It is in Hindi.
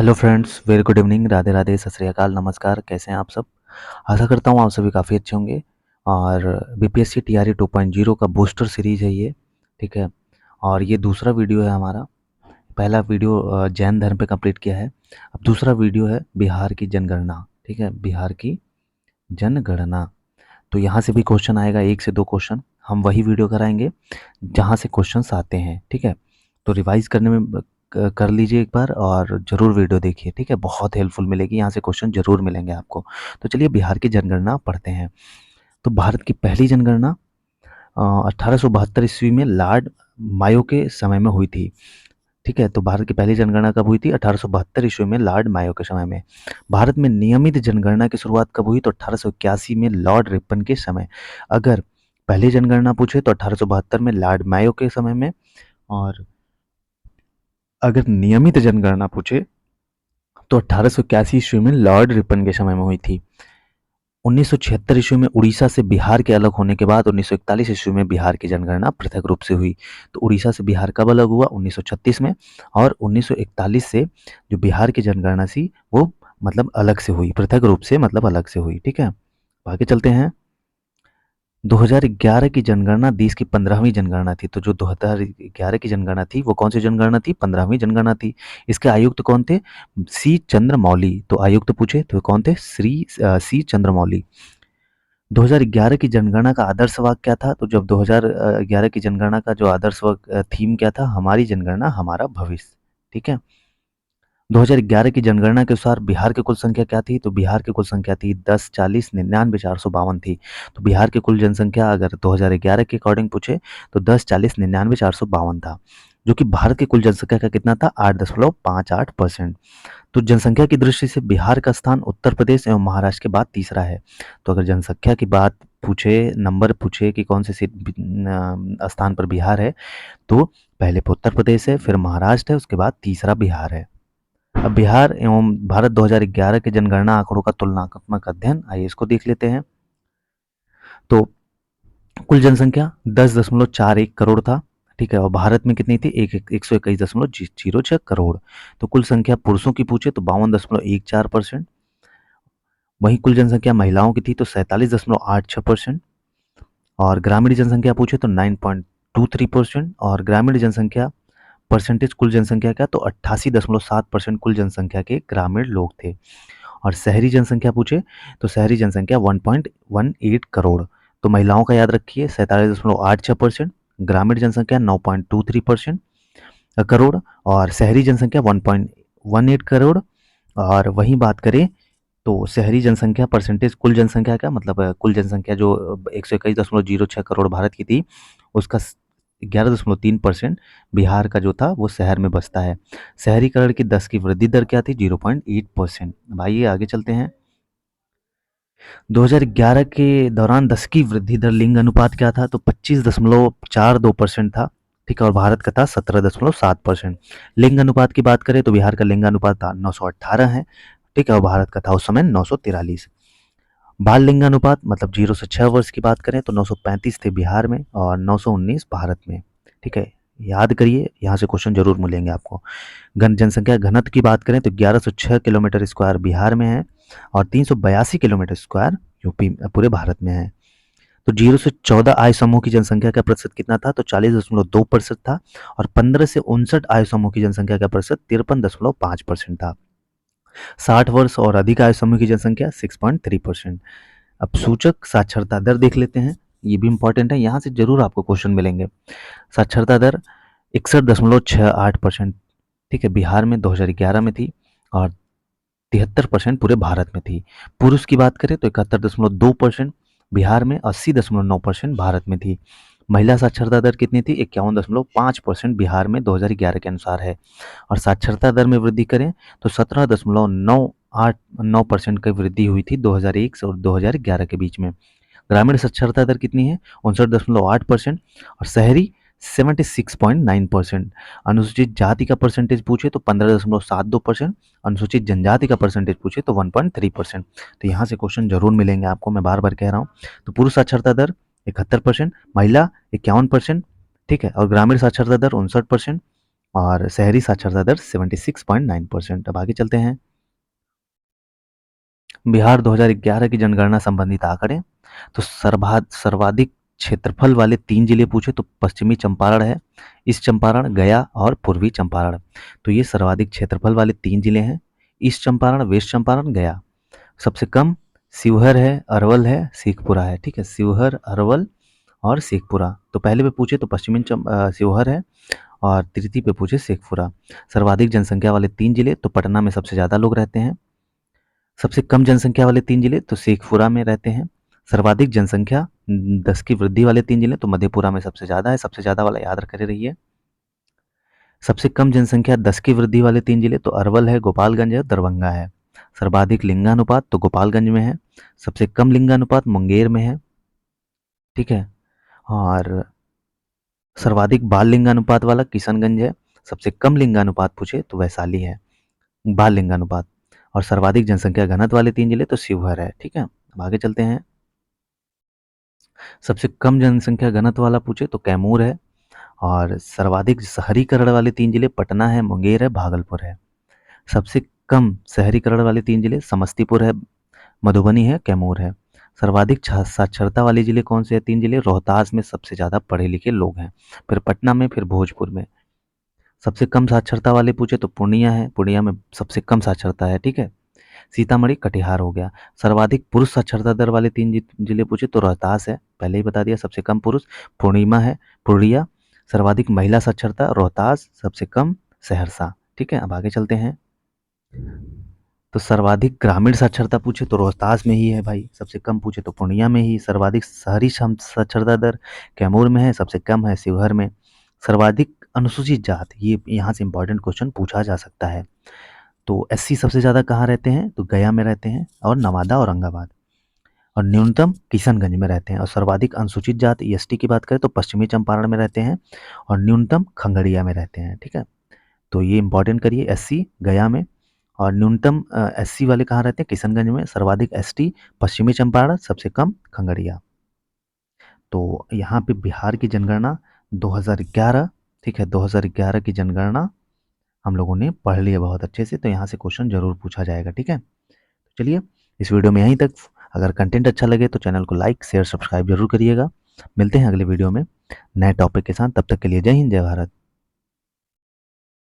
Hello friends, very good evening, Radhe Radhe, सत श्री अकाल, नमस्कार। कैसे हैं आप सब? आशा करता हूँ आप सभी काफ़ी अच्छे होंगे। और बीपीएससी टीआरई 2.0 का बूस्टर सीरीज है ये, ठीक है। और ये दूसरा वीडियो है हमारा। पहला वीडियो जैन धर्म पे कंप्लीट किया है। अब दूसरा वीडियो है बिहार की जनगणना, ठीक है, बिहार की जनगणना। तो यहाँ से भी क्वेश्चन आएगा, 1 से 2 क्वेश्चन हम वही वीडियो कराएंगे जहाँ से क्वेश्चंस आते हैं, ठीक है। तो रिवाइज करने में कर लीजिए एक बार और ज़रूर वीडियो देखिए, ठीक है। बहुत हेल्पफुल मिलेगी, यहाँ से क्वेश्चन ज़रूर मिलेंगे आपको। तो चलिए बिहार की जनगणना पढ़ते हैं। तो भारत की पहली जनगणना 1872 ईस्वी में लॉर्ड मायो के समय में हुई थी, ठीक है। तो भारत की पहली जनगणना कब हुई थी? 1872 ईस्वी में लॉर्ड मायो के समय में। भारत में नियमित जनगणना की शुरुआत कब हुई? तो 1881 में लॉर्ड रिपन के समय। अगर पहली जनगणना पूछे तो 1872 में लॉर्ड मायो के समय में, और अगर नियमित जनगणना पूछे तो 1881 ईस्वी में लॉर्ड रिपन के समय में हुई थी। 1976 ईस्वी में उड़ीसा से बिहार के अलग होने के बाद 1941 ईस्वी में बिहार की जनगणना पृथक रूप से हुई। तो उड़ीसा से बिहार कब अलग हुआ? 1936 में। और 1941 से जो बिहार की जनगणना थी वो मतलब अलग से हुई, पृथक रूप से मतलब अलग से हुई, ठीक है। आगे चलते हैं। 2011 की जनगणना देश की 15वीं जनगणना थी। तो जो 2011 की जनगणना थी वो कौन सी जनगणना थी? 15वीं जनगणना थी। इसके आयुक्त कौन थे? सी चंद्रमौली। तो आयुक्त पूछे तो कौन थे? सी चंद्रमौली। 2011 की जनगणना का आदर्श वाक्य क्या था? तो जब 2011 की जनगणना का जो आदर्श वाक्य थीम क्या था? हमारी जनगणना हमारा भविष्य, ठीक है। 2011 की जनगणना के अनुसार बिहार की कुल संख्या क्या थी? तो बिहार की कुल संख्या थी 10, 40, 99, 452 थी। तो बिहार की कुल जनसंख्या अगर 2011 के अकॉर्डिंग पूछे तो 10, 40, 99, 452 था, जो कि भारत की कुल जनसंख्या का कितना था? 8.58%। तो जनसंख्या की दृष्टि से बिहार का स्थान उत्तर प्रदेश एवं महाराष्ट्र के बाद तीसरा है। तो अगर जनसंख्या की बात पूछे, नंबर पूछे कि कौन से स्थान पर बिहार है, तो पहले पे उत्तर प्रदेश है, फिर महाराष्ट्र है, उसके बाद तीसरा बिहार है। अब बिहार एवं भारत 2011 के जनगणना आंकड़ों का तुलनात्मक अध्ययन, आइए इसको देख लेते हैं। तो कुल जनसंख्या 10.41 करोड़ था, ठीक है। और भारत में कितनी थी? 121.06 करोड़। तो कुल संख्या पुरुषों की पूछे तो 52.14%। वहीं कुल जनसंख्या महिलाओं की थी तो 47.86%। और ग्रामीण जनसंख्या पूछे तो 9.23%। और ग्रामीण जनसंख्या परसेंटेज कुल जनसंख्या का तो 88.7% कुल जनसंख्या के ग्रामीण लोग थे। और शहरी जनसंख्या पूछे तो शहरी जनसंख्या 1.18 करोड़। तो महिलाओं का याद रखिए 47.86%, ग्रामीण जनसंख्या 9.23% करोड़, और शहरी जनसंख्या 1.18 करोड़। और वहीं बात करें तो शहरी जनसंख्या परसेंटेज कुल जनसंख्या का मतलब कुल जनसंख्या जो 121.06 करोड़ भारत की थी, उसका 11.3% बिहार का जो था वो शहर में बसता है। शहरीकरण की 10 की वृद्धि दर क्या थी? 0.8%। भाई आगे चलते हैं। 2011 के दौरान 10 की वृद्धि दर लिंग अनुपात क्या था? तो 25.42% था, ठीक है। और भारत का था 17.7%। लिंग अनुपात की बात करें तो बिहार का लिंग अनुपात था 918 है, ठीक है। और भारत का था उस समय 943। बाल लिंग अनुपात मतलब 0 से 6 वर्ष की बात करें तो 935 थे बिहार में और 919 भारत में, ठीक है। याद करिए, यहाँ से क्वेश्चन जरूर मिलेंगे आपको। जनसंख्या घनत्व की बात करें तो 1106 किलोमीटर स्क्वायर बिहार में है और 382 किलोमीटर स्क्वायर यूपी पूरे भारत में है। तो 0 से 14 आयु समूह की जनसंख्या का प्रतिशत कितना था? तो 40.2% था। और 15 से 59 आयु समूह की जनसंख्या का प्रतिशत 53.5% था। 60 वर्ष और अधिक आयु समूह की जनसंख्या 6.3%। अब सूचक साक्षरता दर देख लेते हैं, ये भी इंपॉर्टेंट है, यहाँ से जरूर आपको क्वेश्चन मिलेंगे। साक्षरता दर 61.68%, ठीक है, बिहार में 2011 में थी और 73% पूरे भारत में थी। पुरुष की बात करें तो 71.2% बिहार में, 80.9% भारत में थी। महिला साक्षरता दर कितनी थी? 51.5% बिहार में 2011 के अनुसार है। और साक्षरता दर में वृद्धि करें तो 17.989% की वृद्धि हुई थी 2001 से और 2011 के बीच में। ग्रामीण साक्षरता दर कितनी है? 59.8%। और शहरी 76.9%। अनुसूचित जाति का परसेंटेज पूछे तो 15.72%। अनुसूचित जनजाति का परसेंटेज पूछे तो 1.3%। तो यहाँ से क्वेश्चन जरूर मिलेंगे आपको, मैं बार बार कह रहा हूँ। तो पुरुष साक्षरता दर 71%, महिला 51%, ठीक है। और ग्रामीण साक्षरता दर 59%, और शहरी साक्षरता दर 76.9%। अब आगे चलते हैं। बिहार 2011 की जनगणना संबंधित आंकड़े। तो सर्वाधिक क्षेत्रफल वाले 3 जिले पूछे तो पश्चिमी चंपारण है, ईस्ट चंपारण, गया और पूर्वी चंपारण। तो ये सर्वाधिक क्षेत्रफल वाले 3 जिले हैं, ईस्ट चंपारण, वेस्ट चंपारण, गया। सबसे कम शिवहर है, अरवल है, शेखपुरा है। ठीक है, शिवहर, अरवल और शेखपुरा। तो पहले पे पूछे तो शिवहर है और तृतीय पे पूछे शेखपुरा। सर्वाधिक जनसंख्या वाले 3 जिले तो पटना में सबसे ज़्यादा लोग रहते हैं। सबसे कम जनसंख्या वाले 3 जिले तो शेखपुरा में रहते हैं। सर्वाधिक जनसंख्या 10 की वृद्धि वाले 3 जिले तो मधेपुरा में सबसे ज़्यादा है। सबसे ज़्यादा वाला याद रखे रहिए। सबसे कम जनसंख्या 10 की वृद्धि वाले 3 जिले तो अरवल है, गोपालगंज है, दरभंगा है। सर्वाधिक लिंगानुपात तो गोपालगंज में है। सबसे कम लिंगानुपात मुंगेर में है। ठीक है, और सर्वाधिक बाल लिंगानुपात वाला किशनगंज है। सबसे कम लिंगानुपात पूछे तो वैशाली है, बाल लिंगानुपात। और सर्वाधिक जनसंख्या घनत्व वाले 3 जिले तो शिवहर है। ठीक है, अब आगे चलते हैं। सबसे कम जनसंख्या घनत्व वाला पूछे तो कैमूर है। और सर्वाधिक शहरीकरण वाले 3 जिले पटना है, मुंगेर है, भागलपुर है। सबसे कम शहरीकरण वाले 3 जिले समस्तीपुर है, मधुबनी है, कैमूर है। सर्वाधिक साक्षरता वाले जिले कौन से हैं? 3 जिले। रोहतास में सबसे ज़्यादा पढ़े लिखे लोग हैं, फिर पटना में, फिर भोजपुर में। सबसे कम साक्षरता वाले पूछे तो पूर्णिया है, पूर्णिया में सबसे कम साक्षरता है। ठीक है, सीतामढ़ी, कटिहार हो गया। सर्वाधिक पुरुष साक्षरता दर वाले 3 जिले पूछे तो रोहतास है, पहले ही बता दिया। सबसे कम पुरुष पूर्णिमा है, पूर्णिया। सर्वाधिक महिला साक्षरता रोहतास, सबसे कम सहरसा। ठीक है, अब आगे चलते हैं। तो सर्वाधिक ग्रामीण साक्षरता पूछे तो रोहतास में ही है भाई, सबसे कम पूछे तो पूर्णिया में ही। सर्वाधिक शहरी साक्षरता दर कैमूर में है, सबसे कम है शिवहर में। सर्वाधिक अनुसूचित जात, ये यहाँ से इंपॉर्टेंट क्वेश्चन पूछा जा सकता है। तो एससी सबसे ज़्यादा कहाँ रहते हैं? तो गया में रहते हैं और नवादा, औरंगाबाद। और न्यूनतम किशनगंज में रहते हैं। और सर्वाधिक अनुसूचित जात एसटी की बात करें तो पश्चिमी चंपारण में रहते हैं और न्यूनतम खगड़िया में रहते हैं। ठीक है, तो ये इंपॉर्टेंट करिए, एससी गया में और न्यूनतम एससी वाले कहाँ रहते हैं? किशनगंज में। सर्वाधिक एसटी पश्चिमी चंपारण, सबसे कम खगड़िया। तो यहाँ पे बिहार की जनगणना 2011, ठीक है, 2011 की जनगणना हम लोगों ने पढ़ लिया बहुत अच्छे से। तो यहाँ से क्वेश्चन जरूर पूछा जाएगा। ठीक है, चलिए इस वीडियो में यहीं तक। अगर कंटेंट अच्छा लगे तो चैनल को लाइक, शेयर, सब्सक्राइब जरूर करिएगा। मिलते हैं अगले वीडियो में नए टॉपिक के साथ। तब तक के लिए जय हिंद, जय भारत।